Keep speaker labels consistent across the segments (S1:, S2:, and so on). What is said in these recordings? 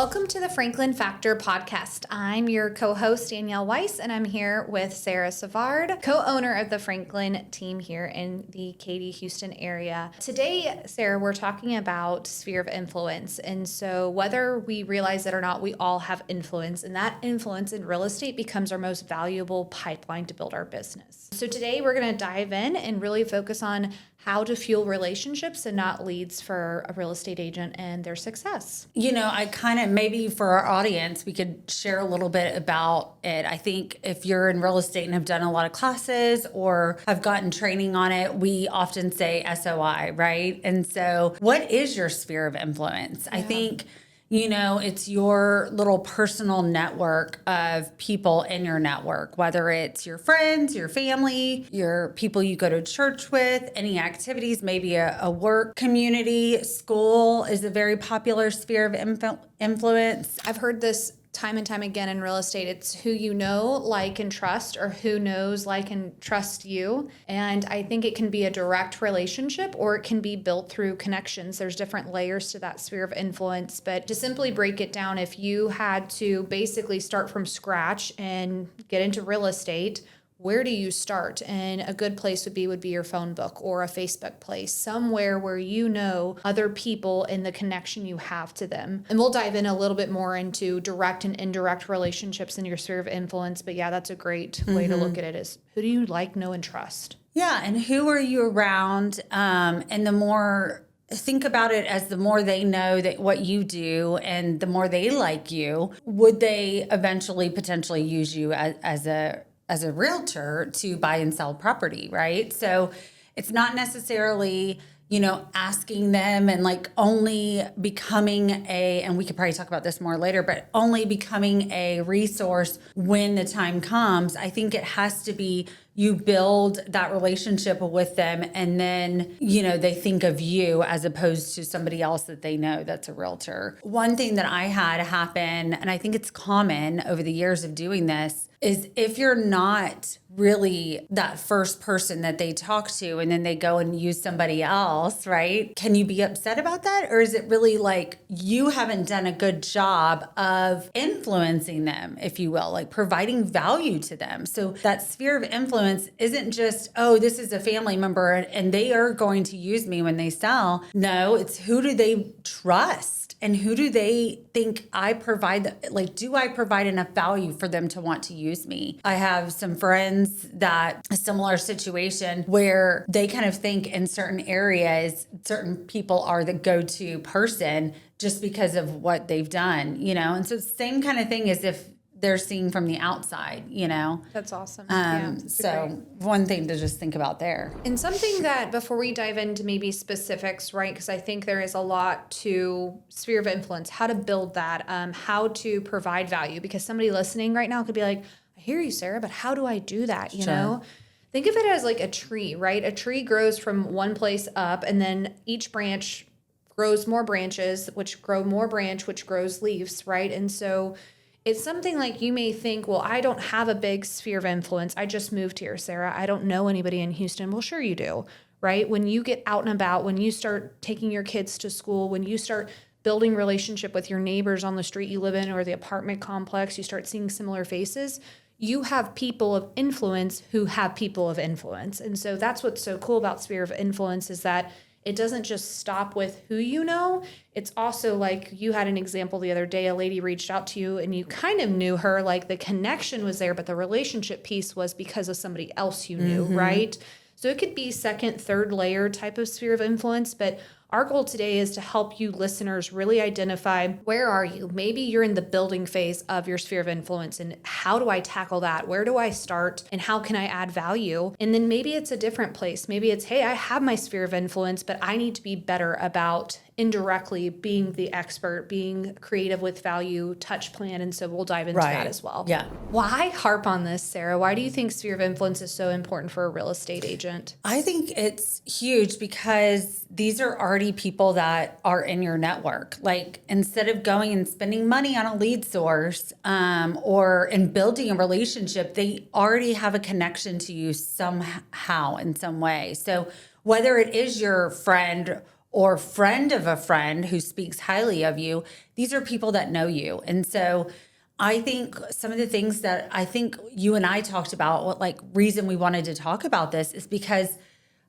S1: Welcome to the Franklin Factor podcast. I'm your co-host, Danielle Weiss, and I'm here with Sarah Savard, co-owner of the Franklin team here in the Katy, Houston area. Today, Sarah, we're talking about sphere of influence. And so whether we realize it or not, we all have influence, and that influence in real estate becomes our most valuable pipeline to build our business. So today we're going to dive in and really focus on how to fuel relationships and not leads for a real estate agent and their success.
S2: You know, I kind of, maybe for our audience, we could share a little bit about it. I think if you're in real estate and have done a lot of classes or have gotten training on it, we often say SOI, right? And so what is your sphere of influence? I think, you know, it's your little personal network of people in your network, whether it's your friends, your family, your people you go to church with, any activities, maybe a work community. School is a very popular sphere of influence.
S1: I've heard this time and time again in real estate. It's who you know, like, and trust, or who knows, like, and trust you. And I think it can be a direct relationship or it can be built through connections. There's different layers to that sphere of influence. But to simply break it down, if you had to basically start from scratch and get into real estate, where do you start? And a good place would be your phone book or a Facebook place, somewhere where you know other people and the connection you have to them. And we'll dive in a little bit more into direct and indirect relationships in your sphere of influence. But yeah, that's a great way to look at it, is who do you like, know, and trust? Yeah,
S2: and who are you around? And the more, think about it as the more they know that what you do and the more they like you, would they eventually potentially use you as a realtor to buy and sell property, right? So it's not necessarily, you know, asking them and like only becoming and we could probably talk about this more later, but only becoming a resource when the time comes. I think it has to be you build that relationship with them and then, you know, they think of you as opposed to somebody else that they know that's a realtor. One thing that I had happen, and I think it's common over the years of doing this, is if you're not really that first person that they talk to and then they go and use somebody else, right? Can you be upset about that? Or is it really like you haven't done a good job of influencing them, if you will, like providing value to them? So that sphere of influence isn't just, oh, this is a family member and they are going to use me when they sell. No, it's who do they trust? And who do they think I provide? Like, do I provide enough value for them to want to use me? I have some friends that a similar situation where they kind of think in certain areas, certain people are the go-to person just because of what they've done, you know? And so same kind of thing as if they're seeing from the outside, you know?
S1: That's awesome.
S2: So one thing to just think about there.
S1: And something that before we dive into maybe specifics, right? Because I think there is a lot to sphere of influence, how to build that, how to provide value. Because somebody listening right now could be like, I hear you, Sarah, but how do I do that? You know? Think of it as like a tree, right? A tree grows from one place up and then each branch grows more branches, which grow more branch, which grows leaves, right? And so it's something like you may think, well, I don't have a big sphere of influence. I just moved here, Sarah. I don't know anybody in Houston. Well, sure you do, right? When you get out and about, when you start taking your kids to school, when you start building relationship with your neighbors on the street you live in or the apartment complex, you start seeing similar faces. You have people of influence who have people of influence. And so that's what's so cool about sphere of influence is that it doesn't just stop with who you know. It's also like you had an example the other day, a lady reached out to you and you kind of knew her, like the connection was there, but the relationship piece was because of somebody else you knew, right? So it could be second, third layer type of sphere of influence, but our goal today is to help you listeners really identify where are you? Maybe you're in the building phase of your sphere of influence and how do I tackle that? Where do I start and how can I add value? And then maybe it's a different place. Maybe it's, hey, I have my sphere of influence, but I need to be better about indirectly being the expert, being creative with value, touch plan. And so we'll dive into that as well.
S2: Yeah.
S1: Why harp on this, Sarah? Why do you think sphere of influence is so important for a real estate agent?
S2: I think it's huge because these are already people that are in your network. Like instead of going and spending money on a lead source or in building a relationship, they already have a connection to you somehow in some way. So whether it is your friend or friend of a friend who speaks highly of you, these are people that know you. And so I think some of the things that I think you and I talked about, what like reason we wanted to talk about this is because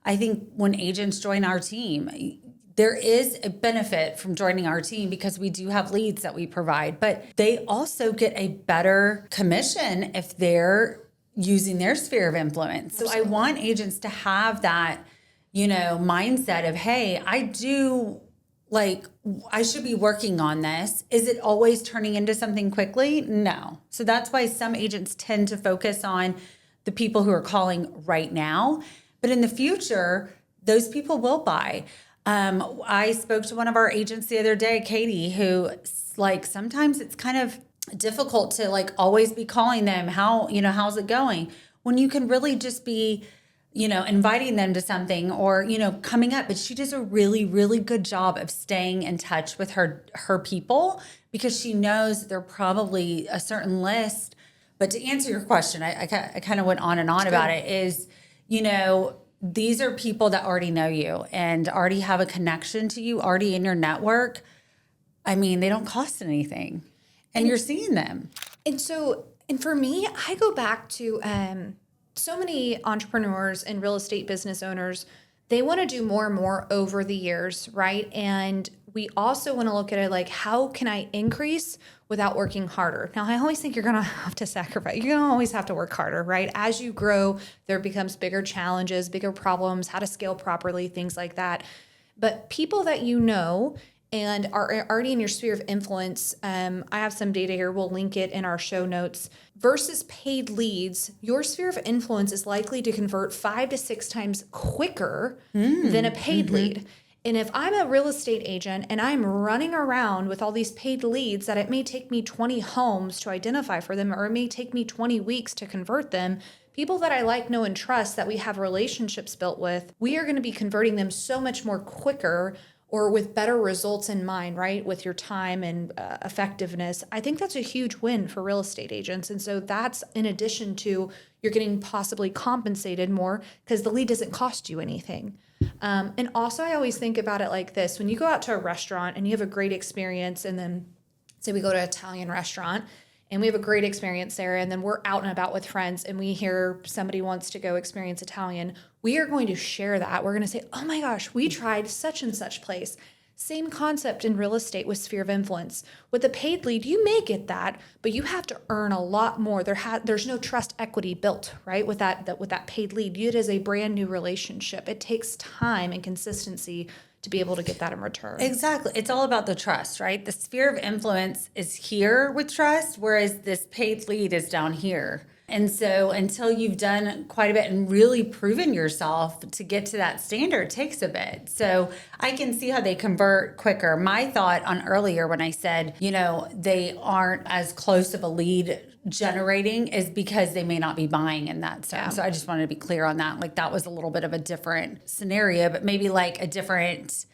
S2: I think when agents join our team, there is a benefit from joining our team because we do have leads that we provide, but they also get a better commission if they're using their sphere of influence. So I want agents to have that, mindset of, hey, I should be working on this. Is it always turning into something quickly? No. So that's why some agents tend to focus on the people who are calling right now. But in the future, those people will buy. I spoke to one of our agents the other day, Katie, who sometimes it's kind of difficult to always be calling them, how's it going? When you can really just be, inviting them to something or, coming up. But she does a really, really good job of staying in touch with her people because she knows they're probably a certain list. But to answer your question, I kind of went on and on about it is, these are people that already know you and already have a connection to you, already in your network. I mean, they don't cost anything and you're seeing them.
S1: And for me, I go back to so many entrepreneurs and real estate business owners, they want to do more and more over the years, right? And we also want to look at it like, how can I increase without working harder? Now, I always think you're going to have to sacrifice. You're going to always have to work harder, right? As you grow, there becomes bigger challenges, bigger problems, how to scale properly, things like that. But people that you know and are already in your sphere of influence, I have some data here, we'll link it in our show notes, versus paid leads, your sphere of influence is likely to convert 5 to 6 times quicker than a paid lead. And if I'm a real estate agent and I'm running around with all these paid leads that it may take me 20 homes to identify for them, or it may take me 20 weeks to convert them, people that I like, know, and trust that we have relationships built with, we are going to be converting them so much more quicker or with better results in mind, right? With your time and effectiveness. I think that's a huge win for real estate agents. And so that's in addition to you're getting possibly compensated more because the lead doesn't cost you anything. And also I always think about it like this. When you go out to a restaurant and you have a great experience, and then say we go to an Italian restaurant and we have a great experience there, and then we're out and about with friends and we hear somebody wants to go experience Italian, we are going to share that. We're going to say, oh my gosh, we tried such and such place. Same concept in real estate with sphere of influence. With a paid lead, you may get that, but you have to earn a lot more. There's no trust equity built, right? With that paid lead, it is a brand new relationship. It takes time and consistency to be able to get that in return.
S2: Exactly. It's all about the trust, right? The sphere of influence is here with trust, whereas this paid lead is down here. And so until you've done quite a bit and really proven yourself to get to that standard takes a bit. So I can see how they convert quicker. My thought on earlier when I said, they aren't as close of a lead generating is because they may not be buying in that sense. Yeah. So I just wanted to be clear on that. Like that was a little bit of a different scenario, but maybe like a different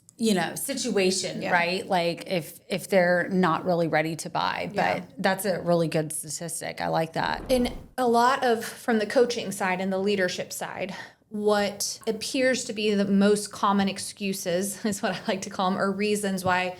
S2: situation, yeah. Right? Like if they're not really ready to buy, but yeah. That's a really good statistic. I like that.
S1: And a lot of, from the coaching side and the leadership side, what appears to be the most common excuses is what I like to call them, or reasons why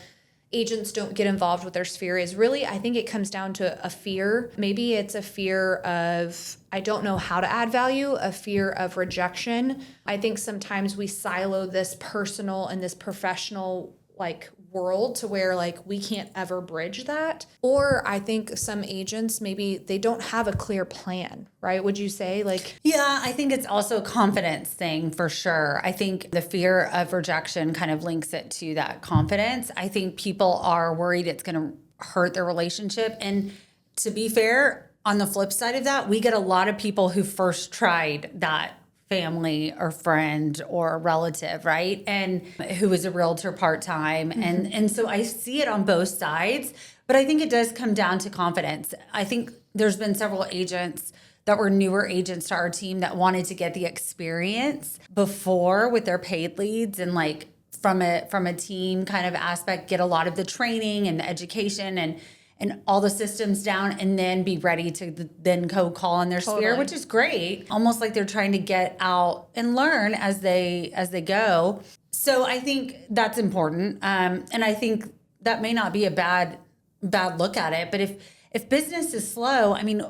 S1: agents don't get involved with their sphere is really, I think it comes down to a fear. Maybe it's a fear of, I don't know how to add value, a fear of rejection. I think sometimes we silo this personal and this professional world to where we can't ever bridge that. Or I think some agents, maybe they don't have a clear plan, right? Would you say
S2: Yeah, I think it's also a confidence thing for sure. I think the fear of rejection kind of links it to that confidence. I think people are worried it's going to hurt their relationship. And to be fair, on the flip side of that, we get a lot of people who first tried that family or friend or relative, right? And who is a realtor part-time. Mm-hmm. And so I see it on both sides, but I think it does come down to confidence. I think there's been several agents that were newer agents to our team that wanted to get the experience before with their paid leads and from a team kind of aspect, get a lot of the training and the education and all the systems down, and then be ready to then call on their sphere, which is great. Almost like they're trying to get out and learn as they go. So I think that's important. And I think that may not be a bad look at it. But if business is slow, I mean,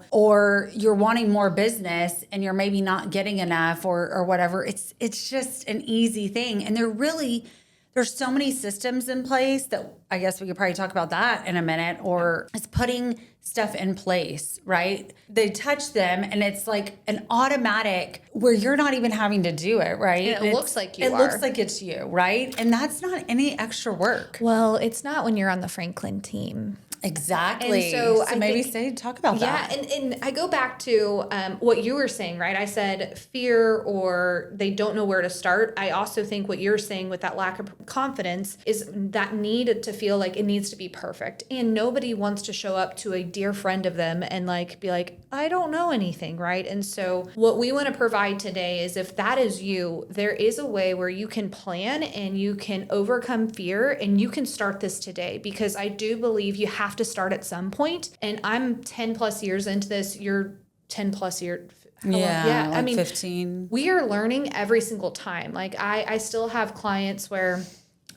S2: or you're wanting more business and you're maybe not getting enough or whatever, it's just an easy thing. And there's so many systems in place that I guess we could probably talk about that in a minute, or it's putting stuff in place, right? They touch them and it's like an automatic where you're not even having to do it, right?
S1: And it looks like you
S2: It
S1: are.
S2: looks like it's you, right? And that's not any extra work.
S1: Well, it's not when you're on the Franklin team.
S2: Exactly.
S1: And so I
S2: maybe
S1: think,
S2: talk about that.
S1: Yeah, and I go back to what you were saying, right? I said fear or they don't know where to start. I also think what you're saying with that lack of confidence is that need to feel like it needs to be perfect. And nobody wants to show up to a dear friend of them and like be like, I don't know anything, right? And so what we want to provide today is if that is you, there is a way where you can plan and you can overcome fear and you can start this today, because I do believe you have to start at some point. And I'm 10 plus years into this. You're 10 plus years.
S2: Yeah.
S1: I mean,
S2: 15.
S1: We are learning every single time. Like I still have clients where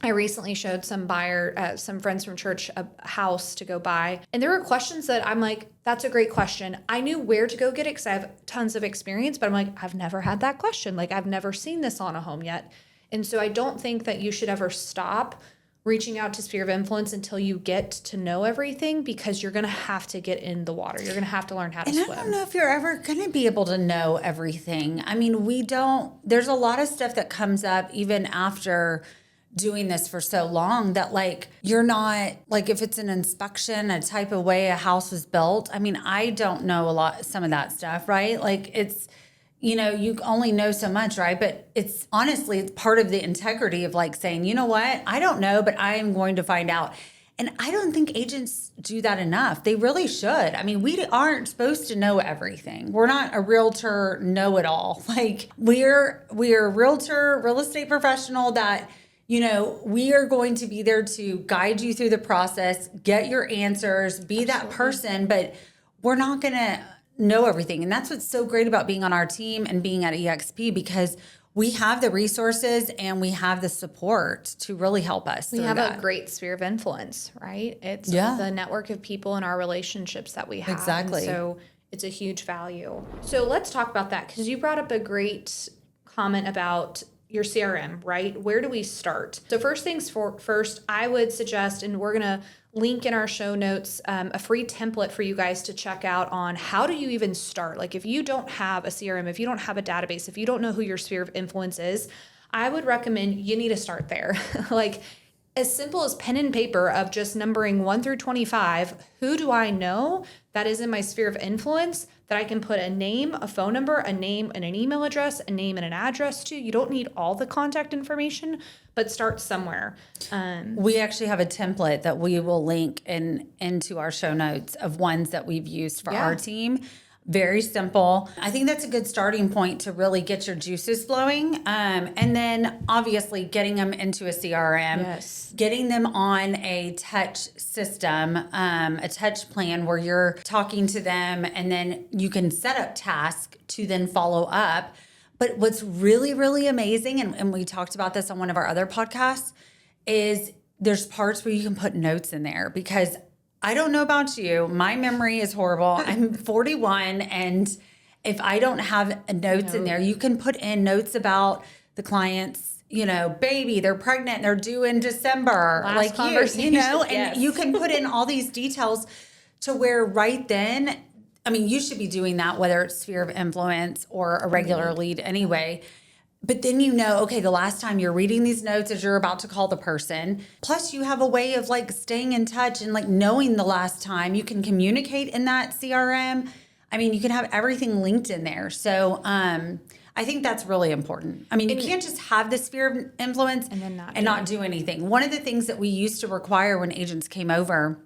S1: I recently showed some friends from church a house to go buy. And there were questions that I'm like, that's a great question. I knew where to go get it because I have tons of experience, but I'm like, I've never had that question. Like I've never seen this on a home yet. And so I don't think that you should ever stop reaching out to sphere of influence until you get to know everything, because you're going to have to get in the water. You're going to have to learn how to swim.
S2: I don't know if you're ever going to be able to know everything. I mean, there's a lot of stuff that comes up even after doing this for so long that like, you're not like, if it's an inspection, a type of way a house was built. I mean, I don't know some of that stuff, right? Like it's, you only know so much, right? But it's part of the integrity of like saying, you know what? I don't know, but I am going to find out. And I don't think agents do that enough. They really should. I mean, we aren't supposed to know everything. We're not a realtor know-it-all. Like we're a realtor, real estate professional that, we are going to be there to guide you through the process, get your answers, be that person, but we're not going to know everything. And that's what's so great about being on our team and being at EXP, because we have the resources and we have the support to really help us.
S1: We have a great sphere of influence, right? It's the network of people and our relationships that we have.
S2: Exactly.
S1: And so it's a huge value. So let's talk about that, because you brought up a great comment about your CRM, right? Where do we start? So first things first, I would suggest, and we're going to link in our show notes, a free template for you guys to check out on how do you even start? Like if you don't have a CRM, if you don't have a database, if you don't know who your sphere of influence is, I would recommend you need to start there. Like as simple as pen and paper of just numbering 1 through 25, who do I know that is in my sphere of influence that I can put a name, a phone number, a name and an email address, a name and an address to? You don't need all the contact information, but start somewhere.
S2: We actually have a template that we will link into our show notes of ones that we've used for our team. Very simple. I think that's a good starting point to really get your juices flowing. And then obviously getting them into a CRM, getting them on a touch system, a touch plan where you're talking to them, and then you can set up tasks to then follow up. But what's really, really amazing, and we talked about this on one of our other podcasts, is there's parts where you can put notes in there, because I don't know about you. My memory is horrible. I'm 41. And if I don't have notes in there, you can put in notes about the client's, baby, they're pregnant, they're due in December.
S1: Last
S2: and you can put in all these details to where right then, I mean, you should be doing that, whether it's sphere of influence or a regular lead anyway. But then okay, the last time you're reading these notes as you're about to call the person, plus you have a way of like staying in touch and like knowing the last time you can communicate in that CRM. I mean, you can have everything linked in there. So I think that's really important. I mean, you can't just have the sphere of influence and then not do anything. One of the things that we used to require when agents came over,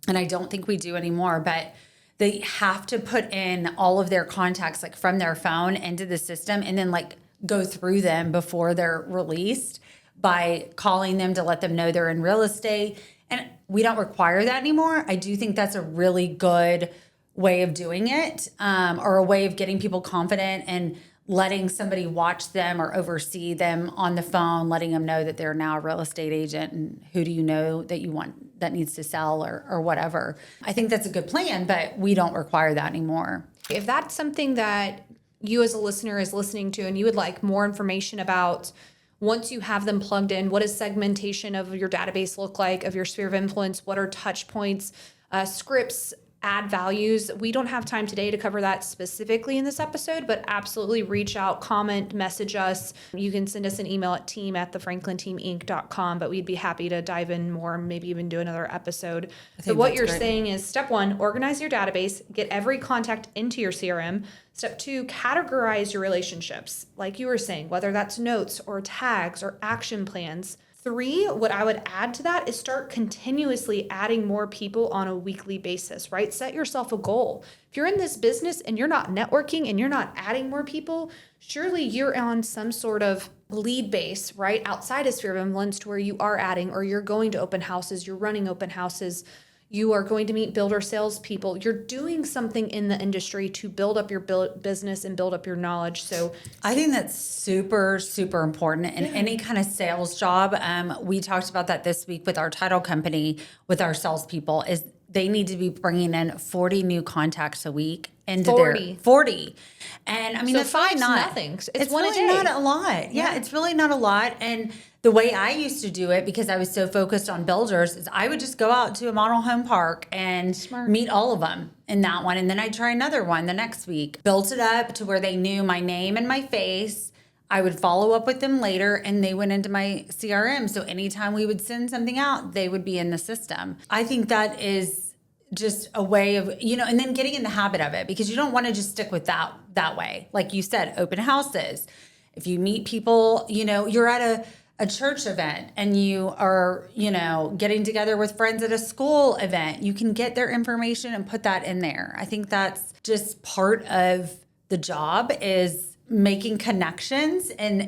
S2: and I don't think we do anymore, but they have to put in all of their contacts like from their phone into the system, and then like go through them before they're released by calling them to let them know they're in real estate. And we don't require that anymore. I do think that's a really good way of doing it, or a way of getting people confident and letting somebody watch them or oversee them on the phone, letting them know that they're now a real estate agent and who do you know that you want that needs to sell or whatever. I think that's a good plan, but we don't require that anymore.
S1: If that's something that you as a listener is listening to and you would like more information about, once you have them plugged in, what does segmentation of your database look like, of your sphere of influence? What are touch points, scripts, add values? We don't have time today to cover that specifically in this episode, but absolutely reach out, comment, message us. You can send us an email at team@thefranklinteaminc.com, but we'd be happy to dive in more, maybe even do another episode. So what you're saying is, step 1, organize your database, get every contact into your CRM. Step 2, categorize your relationships. Like you were saying, whether that's notes or tags or action plans. 3, what I would add to that is start continuously adding more people on a weekly basis, right? Set yourself a goal. If you're in this business and you're not networking and you're not adding more people, surely you're on some sort of lead base, right? Outside of sphere of influence to where you are adding, or you're going to open houses, you're running open houses, you are going to meet builder salespeople. You're doing something in the industry to build up your business and build up your knowledge. So
S2: I think that's super, super important in any kind of sales job. We talked about that this week with our title company, with our salespeople, is they need to be bringing in 40 new contacts a week into 40. And I mean,
S1: so
S2: that's really not
S1: nothing. It's one
S2: really
S1: a day.
S2: not a lot. Yeah, it's really not a lot. And the way I used to do it, because I was so focused on builders, is I would just go out to a model home park and meet all of them in that one. And then I'd try another one the next week. Built it up to where they knew my name and my face. I would follow up with them later and they went into my CRM. So anytime we would send something out, they would be in the system. I think that is just a way of, and then getting in the habit of it, because you don't want to just stick with that way. Like you said, open houses. If you meet people, you're at a church event and you are, getting together with friends at a school event, you can get their information and put that in there. I think that's just part of the job, is making connections and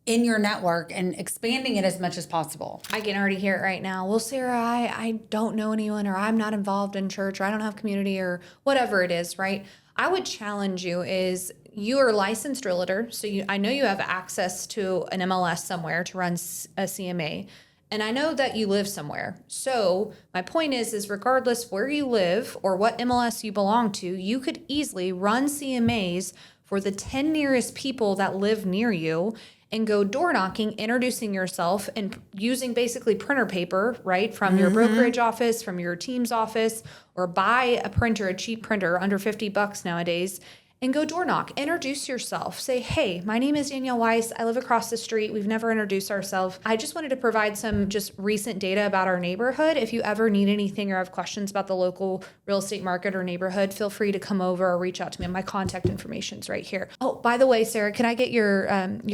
S2: in your network and expanding it as much as possible.
S1: I can already hear it right now. Well, Sarah, I don't know anyone, or I'm not involved in church, or I don't have community, or whatever it is, right? I would challenge you is, you are a licensed realtor, so I know you have access to an MLS somewhere to run a CMA, and I know that you live somewhere. So my point is regardless where you live or what MLS you belong to, you could easily run CMAs for the 10 nearest people that live near you and go door knocking, introducing yourself and using basically printer paper, right, from your brokerage office, from your team's office, or buy a printer, a cheap printer under $50 nowadays, and go door knock. Introduce yourself. Say, hey, my name is Danielle Weiss. I live across the street. We've never introduced ourselves. I just wanted to provide some just recent data about our neighborhood. If you ever need anything or have questions about the local real estate market or neighborhood, feel free to come over or reach out to me. My contact information's right here. Oh, by the way, Sarah, can I get your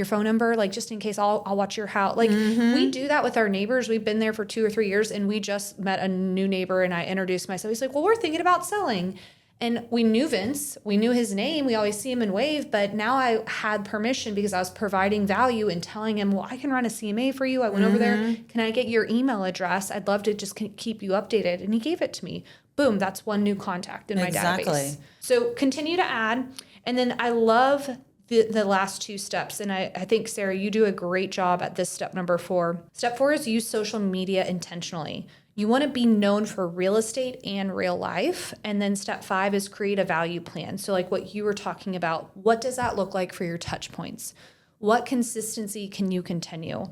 S1: phone number? Like, just in case I'll watch your house. Like, we do that with our neighbors. We've been there for 2 or 3 years, and we just met a new neighbor and I introduced myself. He's like, well, we're thinking about selling. And we knew Vince, we knew his name, we always see him and wave, but now I had permission because I was providing value and telling him, well, I can run a CMA for you. I went over there. Can I get your email address? I'd love to just keep you updated. And he gave it to me. Boom, that's one new contact in my database. So continue to add. And then I love the last 2 steps. And I think, Sarah, you do a great job at this step number 4. Step 4 is use social media intentionally. You want to be known for real estate and real life. And then step 5 is create a value plan. So like what you were talking about, what does that look like for your touch points? What consistency can you continue?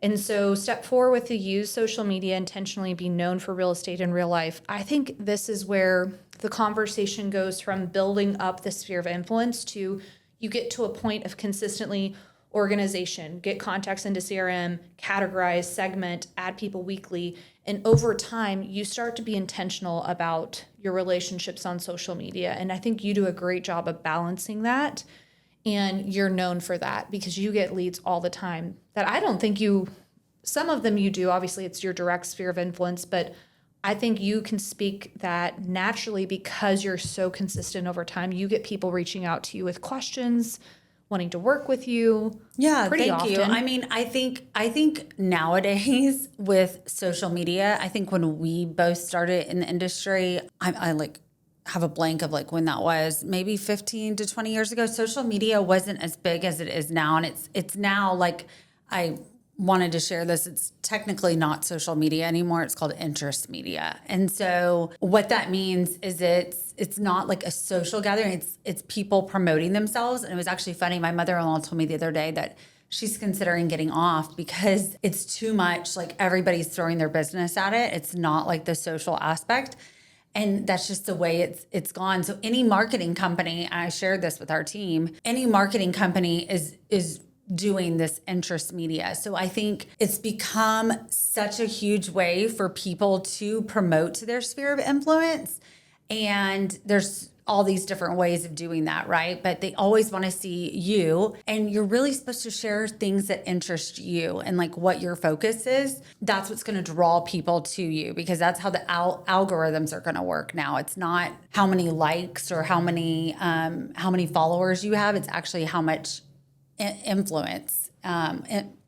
S1: And so step 4 with the use social media intentionally, be known for real estate and real life. I think this is where the conversation goes from building up the sphere of influence to you get to a point of consistently organization, get contacts into CRM, categorize, segment, add people weekly. And over time, you start to be intentional about your relationships on social media. And I think you do a great job of balancing that. And you're known for that because you get leads all the time that I don't think some of them you do. Obviously, it's your direct sphere of influence, but I think you can speak that naturally because you're so consistent over time. You get people reaching out to you with questions, wanting to work with you.
S2: Yeah,
S1: pretty
S2: thank
S1: often.
S2: you. I mean, I think nowadays with social media, I think when we both started in the industry, I have a blank of like when that was, maybe 15 to 20 years ago. Social media wasn't as big as it is now. And it's now like, I wanted to share this. It's technically not social media anymore. It's called interest media. And so what that means is it's not like a social gathering. It's people promoting themselves. And it was actually funny. My mother-in-law told me the other day that she's considering getting off because it's too much. Like everybody's throwing their business at it. It's not like the social aspect. And that's just the way it's gone. So any marketing company, and I shared this with our team, any marketing company is doing this interest media. So I think it's become such a huge way for people to promote to their sphere of influence. And there's all these different ways of doing that, right? But they always want to see you, and you're really supposed to share things that interest you and like what your focus is. That's what's going to draw people to you, because that's how the algorithms are going to work now. It's not how many likes or how many followers you have. It's actually how much influence,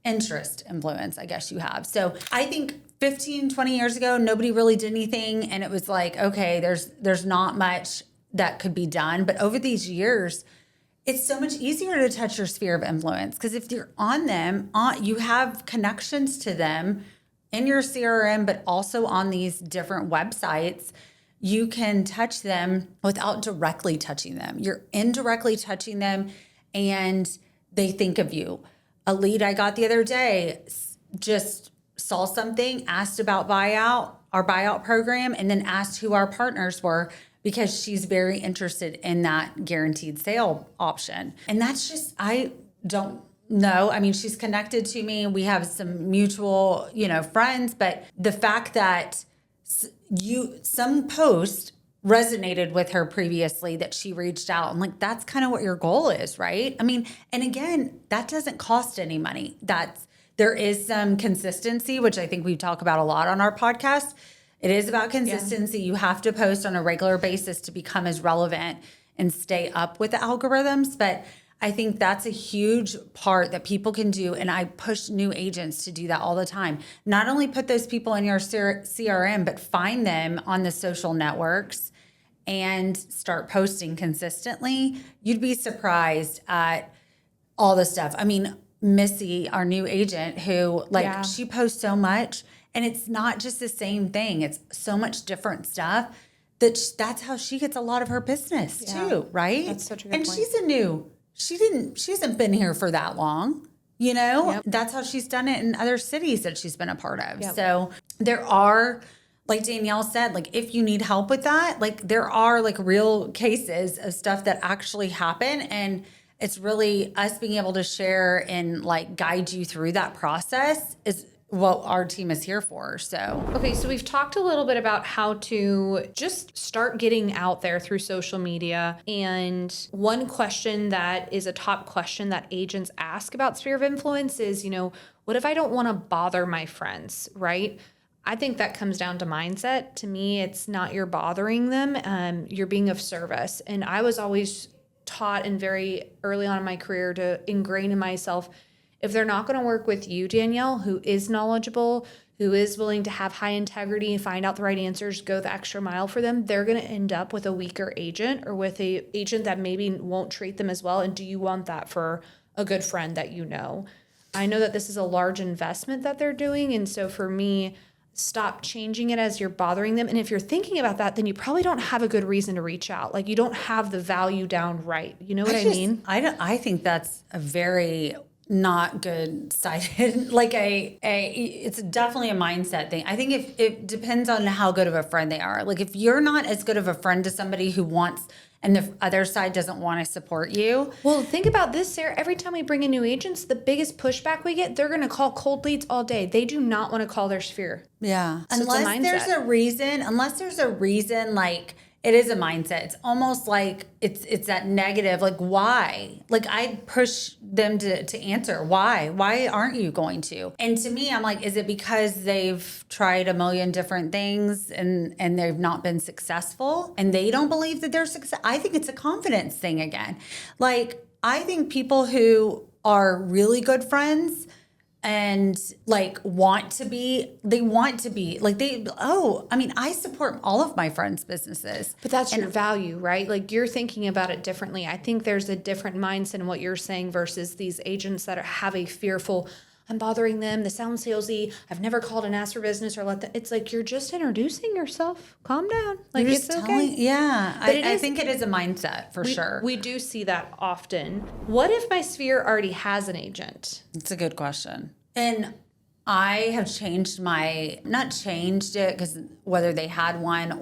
S2: interest influence, I guess you have. So I think 15, 20 years ago, nobody really did anything. And it was like, okay, there's not much that could be done. But over these years, it's so much easier to touch your sphere of influence, because if you're on them, you have connections to them in your CRM, but also on these different websites. You can touch them without directly touching them. You're indirectly touching them, and they think of you. A lead I got the other day just saw something, asked about our buyout program, and then asked who our partners were, because she's very interested in that guaranteed sale option. And that's just, I don't know. I mean, she's connected to me. We have some mutual, friends, but the fact that some post resonated with her previously, that she reached out, and like, that's kind of what your goal is, right? I mean, and again, that doesn't cost any money. There is some consistency, which I think we talk about a lot on our podcast. It is about consistency. Yeah. You have to post on a regular basis to become as relevant and stay up with the algorithms. But I think that's a huge part that people can do. And I push new agents to do that all the time. Not only put those people in your CRM, but find them on the social networks and start posting consistently. You'd be surprised at all the stuff. I mean, Missy, our new agent, who she posts so much, and it's not just the same thing. It's so much different stuff that's how she gets a lot of her business too, right?
S1: That's such a good point.
S2: And she hasn't been here for that long, Yep. That's how she's done it in other cities that she's been a part of. Yep. So there are, like Danielle said, like if you need help with that, like there are like real cases of stuff that actually happen, and it's really us being able to share and like guide you through that process is what our team is here for. So,
S1: okay, so we've talked a little bit about how to just start getting out there through social media. And one question that is a top question that agents ask about sphere of influence is, what if I don't want to bother my friends, right? I think that comes down to mindset. To me, it's not you're bothering them, you're being of service. And I was always taught, and very early on in my career, to ingrain in myself, if they're not going to work with you, Danielle, who is knowledgeable, who is willing to have high integrity and find out the right answers, go the extra mile for them, they're going to end up with a weaker agent, or with a agent that maybe won't treat them as well. And do you want that for a good friend that you know? I know that this is a large investment that they're doing. And so for me, stop changing it as you're bothering them. And if you're thinking about that, then you probably don't have a good reason to reach out. Like, you don't have the value down right. You know what I mean?
S2: I think that's a very not good sided, like it's definitely a mindset thing. I think if it depends on how good of a friend they are. Like if you're not as good of a friend to somebody who wants, and the other side doesn't want to support you.
S1: Well, think about this, Sarah. Every time we bring in new agents, the biggest pushback we get, they're going to call cold leads all day. They do not want to call their sphere.
S2: Yeah.
S1: So
S2: unless there's a reason, like, it is a mindset. It's almost like it's that negative, like why? Like I push them to answer why. Why aren't you going to? And to me, I'm like, is it because they've tried a million different things and they've not been successful and they don't believe that they're success? I think it's a confidence thing again. Like I think people who are really good friends and like they want to be like I support all of my friends' businesses.
S1: But that's your value, right? Like you're thinking about it differently. I think there's a different mindset in what you're saying versus these agents that have a fearful, I'm bothering them, they sound salesy, I've never called and asked for business or it's like you're just introducing yourself. Calm down. Like
S2: You're
S1: it's
S2: just
S1: okay.
S2: Yeah. I think it is a mindset for sure.
S1: We do see that often. What if my sphere already has an agent?
S2: It's a good question. And I have not changed it because whether they had one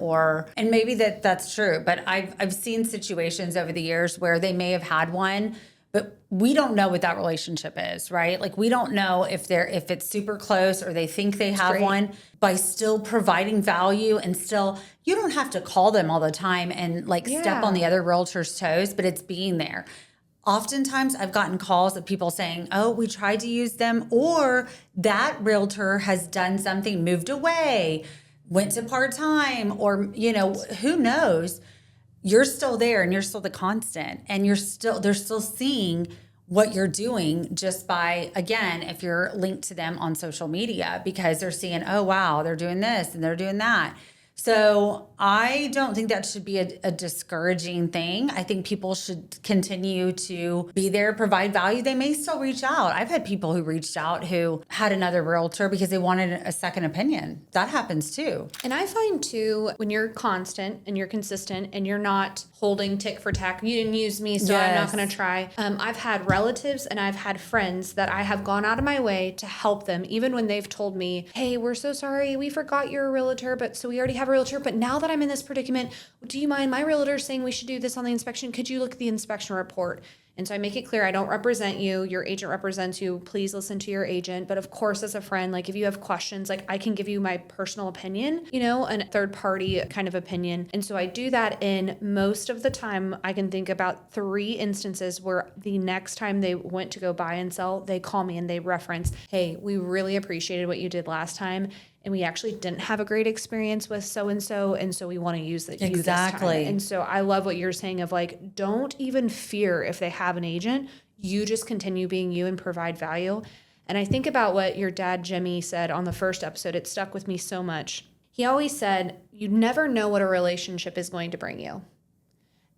S2: and maybe that's true, but I've seen situations over the years where they may have had one, but we don't know what that relationship is, right? Like we don't know if it's super close or they think they have one. By still providing value and still, you don't have to call them all the time and step on the other realtor's toes, but it's being there. Oftentimes I've gotten calls of people saying, oh, we tried to use them, or that realtor has done something, moved away, went to part-time, or, who knows? You're still there and you're still the constant and they're still seeing what you're doing just by, again, if you're linked to them on social media, because they're seeing, oh, wow, they're doing this and they're doing that. So I don't think that should be a discouraging thing. I think people should continue to be there, provide value. They may still reach out. I've had people who reached out who had another realtor because they wanted a second opinion. That happens too.
S1: And I find too, when you're constant and you're consistent and you're not holding tick for tack, you didn't use me, so I'm not going to try. I've had relatives and I've had friends that I have gone out of my way to help them, even when they've told me, hey, we're so sorry, we forgot you're a realtor, but so we already have a realtor, but now that I'm in this predicament, do you mind, my realtor saying we should do this on the inspection? Could you look at the inspection report? And so I make it clear, I don't represent you. Your agent represents you. Please listen to your agent. But of course, as a friend, if you have questions, I can give you my personal opinion, a third party kind of opinion. And so I do that in most of the time. I can think about 3 instances where the next time they went to go buy and sell, they call me and they reference, hey, we really appreciated what you did last time. And we actually didn't have a great experience with so-and-so, and so we want to use that.
S2: Exactly.
S1: And so I love what you're saying of don't even fear if they have an agent. You just continue being you and provide value. And I think about what your dad, Jimmy, said on the first episode. It stuck with me so much. He always said, you never know what a relationship is going to bring you.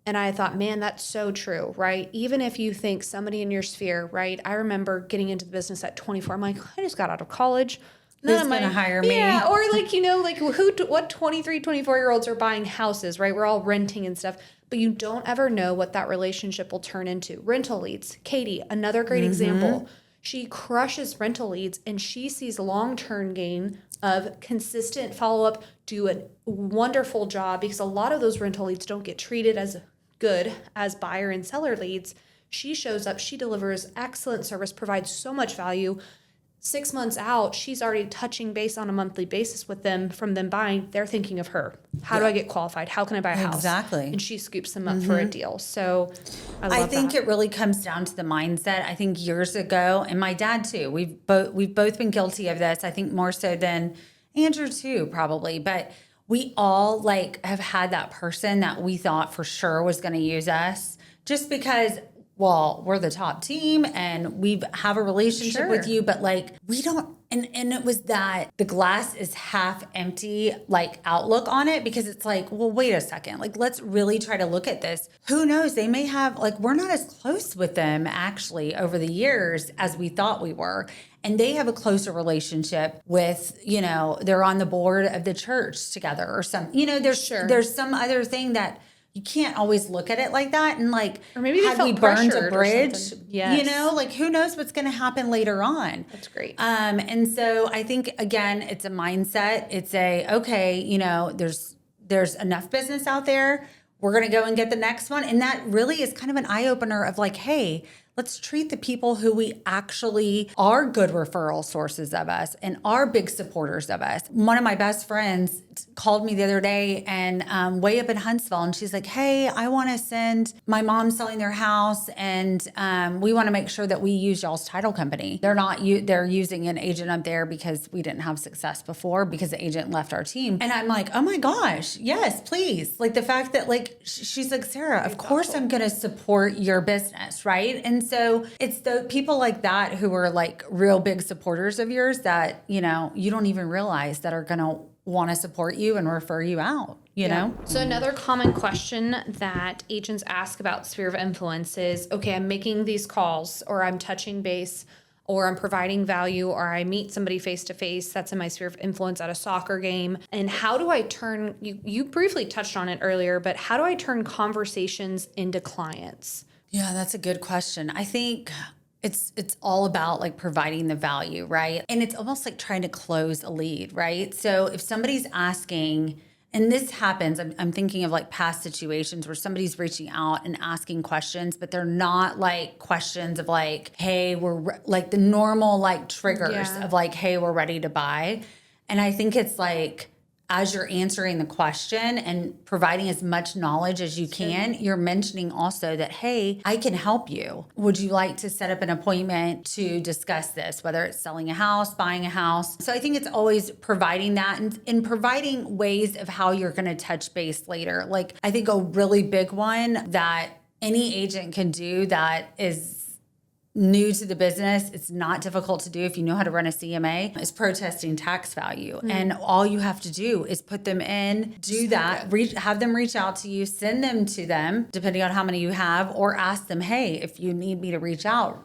S1: And I thought, man, that's so true, right? Even if you think somebody in your sphere, right? I remember getting into the business at 24. I'm like, I just got out of college.
S2: Who's going to hire me?
S1: Yeah, or what 23, 24-year-olds are buying houses, right? We're all renting and stuff, but you don't ever know what that relationship will turn into. Rental leads. Katie, another great example. She crushes rental leads and she sees long-term gain of consistent follow-up, do a wonderful job, because a lot of those rental leads don't get treated as good as buyer and seller leads. She shows up, she delivers excellent service, provides so much value. 6 months out, she's already touching base on a monthly basis with them from them buying. They're thinking of her. How do I get qualified? How can I buy a house?
S2: Exactly.
S1: And she scoops them up for a deal. So
S2: I think it really comes down to the mindset. I think years ago, and my dad too, we've both been guilty of this. I think more so than Andrew too, probably. But we all have had that person that we thought for sure was going to use us just because, well, we're the top team and we have a relationship with you, but we don't, and it was that the glass is half empty, outlook on it, because it's well, wait a second, let's really try to look at this. Who knows? They may have, we're not as close with them actually over the years as we thought we were. And they have a closer relationship with, they're on the board of the church together or something, there's some other thing that you can't always look at it like that. And
S1: or maybe
S2: had we burned a bridge,
S1: yes.
S2: Who knows what's going to happen later on.
S1: That's great.
S2: And so I think, again, it's a mindset. It's there's enough business out there. We're going to go and get the next one. And that really is kind of an eye opener of hey, let's treat the people who we actually are good referral sources of us and are big supporters of us. One of my best friends called me the other day and way up in Huntsville, and she's like, hey, I want to send, my mom's selling their house and we want to make sure that we use y'all's title company. They're using an agent up there because we didn't have success before because the agent left our team. And I'm like, oh my gosh, yes, please. The fact that she's like, Sarah, of course I'm going to support your business, right? And And so it's the people like that who are like real big supporters of yours that, you don't even realize that are going to want to support you and refer you out, you know?
S1: So another common question that agents ask about sphere of influence is, okay, I'm making these calls, or I'm touching base, or I'm providing value, or I meet somebody face to face that's in my sphere of influence at a soccer game. And how do I turn, you briefly touched on it earlier, but how do I turn conversations into clients?
S2: Yeah, that's a good question. I think it's all about like providing the value, right? And it's almost like trying to close a lead, right? So if somebody's asking, and this happens, I'm thinking of like past situations where somebody's reaching out and asking questions, but they're not like questions of like, hey, like the normal like triggers of like, hey, we're ready to buy. And I think it's like, as you're answering the question and providing as much knowledge as you can, you're mentioning also that, hey, I can help you. Would you like to set up an appointment to discuss this, whether it's selling a house, buying a house? So I think it's always providing that and providing ways of how you're going to touch base later. Like, I think a really big one that any agent can do that is new to the business, it's not difficult to do if you know how to run a CMA, is protesting tax value. And all you have to do is put them in, do that, have them reach out to you, send them to them, depending on how many you have, or ask them, hey, if you need me to reach out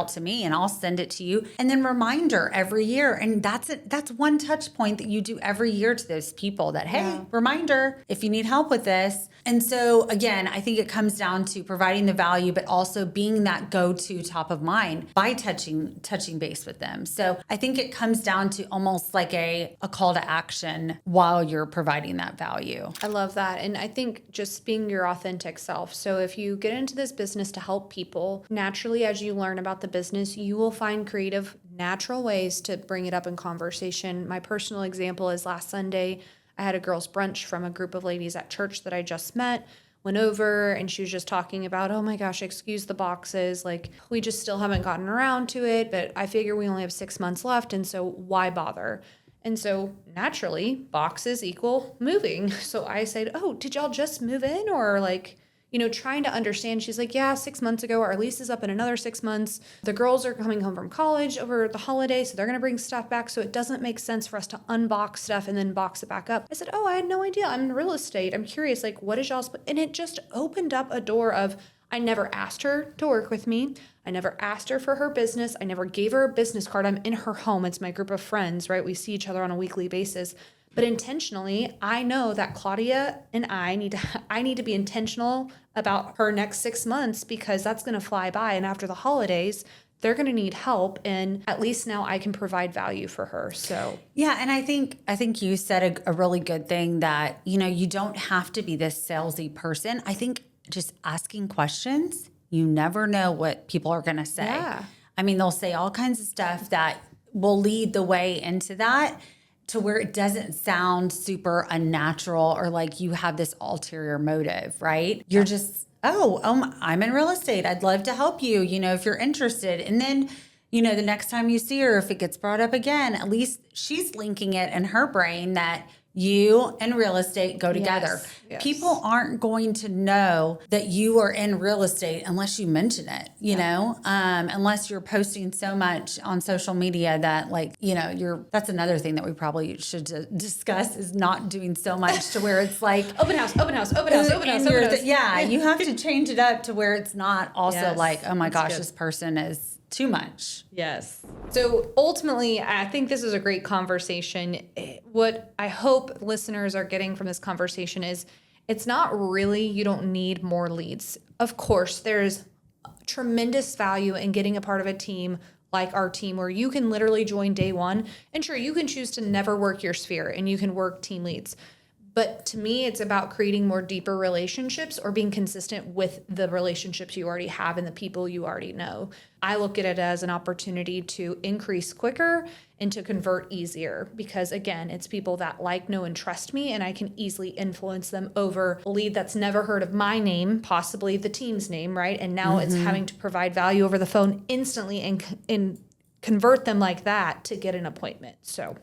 S2: to me and I'll send it to you. And then reminder every year. And that's it. That's one touch point that you do every year to those people that, hey, reminder, if you need help with this. And so again, I think it comes down to providing the value, but also being that go-to top of mind by touching base with them. So I think it comes down to almost like a call to action while you're providing that value.
S1: I love that. And I think just being your authentic self. So if you get into this business to help people, naturally, as you learn about the business, you will find creative, natural ways to bring it up in conversation. My personal example is last Sunday, I had a girls' brunch from a group of ladies at church that I just met, went over, and she was just talking about, oh my gosh, excuse the boxes. Like, we just still haven't gotten around to it, but I figure we only have 6 months left, and so why bother? And so naturally, boxes equal moving. So I said, oh, did y'all just move in? Or like, trying to understand. She's like, yeah, 6 months ago, our lease is up in another 6 months. The girls are coming home from college over the holiday, so they're going to bring stuff back. So it doesn't make sense for us to unbox stuff and then box it back up. I said, oh, I had no idea. I'm in real estate. I'm curious, like, what is y'all's? And it just opened up a door of, I never asked her to work with me. I never asked her for her business. I never gave her a business card. I'm in her home. It's my group of friends, right? We see each other on a weekly basis. But intentionally, I know that Claudia and I need to be intentional about her next 6 months, because that's going to fly by. And after the holidays, they're going to need help. And at least now I can provide value for her. So
S2: yeah. And I think you said a really good thing that, you don't have to be this salesy person. I think just asking questions, you never know what people are going to say.
S1: Yeah.
S2: I mean, they'll say all kinds of stuff that will lead the way into that, to where it doesn't sound super unnatural or like you have this ulterior motive, right? You're just, I'm in real estate. I'd love to help you, if you're interested. And then, the next time you see her, if it gets brought up again, at least she's linking it in her brain that you and real estate go together.
S1: Yes.
S2: People aren't going to know that you are in real estate unless you mention it, unless you're posting so much on social media that that's another thing that we probably should discuss, is not doing so much to where it's like
S1: open house.
S2: Yeah, you have to change it up to where it's not also like, oh my gosh, this person is too much.
S1: Yes. So ultimately, I think this is a great conversation. What I hope listeners are getting from this conversation is, it's not really, you don't need more leads. Of course, there's tremendous value in getting a part of a team like our team, where you can literally join day one. And sure, you can choose to never work your sphere and you can work team leads. But to me, it's about creating more deeper relationships, or being consistent with the relationships you already have and the people you already know. I look at it as an opportunity to increase quicker and to convert easier, because again, it's people that like, know, and trust me, and I can easily influence them over a lead that's never heard of my name, possibly the team's name, right? And now it's having to provide value over the phone instantly and convert them like that to get an appointment. So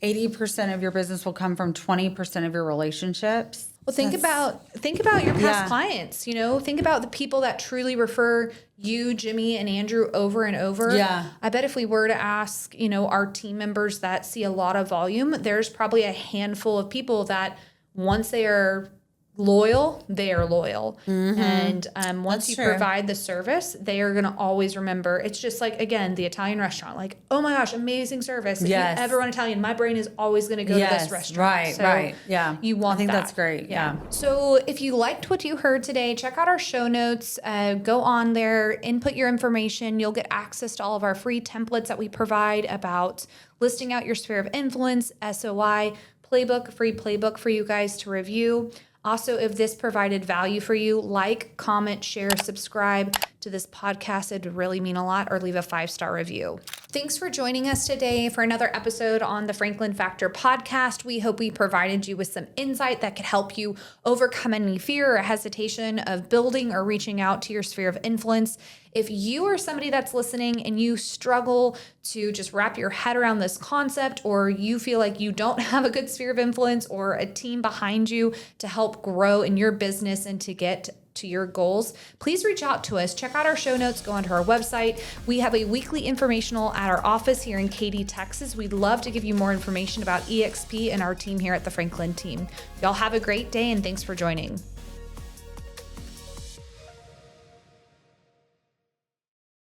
S2: 80% of your business will come from 20% of your relationships.
S1: Well, think about your past clients, you know, think about the people that truly refer you, Jimmy, and Andrew over and over.
S2: Yeah.
S1: I bet if we were to ask, you know, our team members that see a lot of volume, there's probably a handful of people that once they are loyal, they are loyal. And once you provide the service, they are going to always remember. It's just like, again, the Italian restaurant, like, oh my gosh, amazing service. If you ever want Italian, my brain is always going to go to this restaurant.
S2: Right. Yeah.
S1: You want
S2: I think
S1: that.
S2: that's great. Yeah.
S1: So if you liked what you heard today, check out our show notes. Go on there, input your information. You'll get access to all of our free templates that we provide about listing out your sphere of influence, SOI, playbook, free playbook for you guys to review. Also, if this provided value for you, like, comment, share, subscribe to this podcast. It would really mean a lot, or leave a 5-star review. Thanks for joining us today for another episode on the Franklin Factor podcast. We hope we provided you with some insight that could help you overcome any fear or hesitation of building or reaching out to your sphere of influence. If you are somebody that's listening and you struggle to just wrap your head around this concept, or you feel like you don't have a good sphere of influence or a team behind you to help grow in your business and to get to your goals, please reach out to us. Check out our show notes, go onto our website. We have a weekly informational at our office here in Katy, Texas. We'd love to give you more information about EXP and our team here at the Franklin team. Y'all have a great day, and thanks for joining.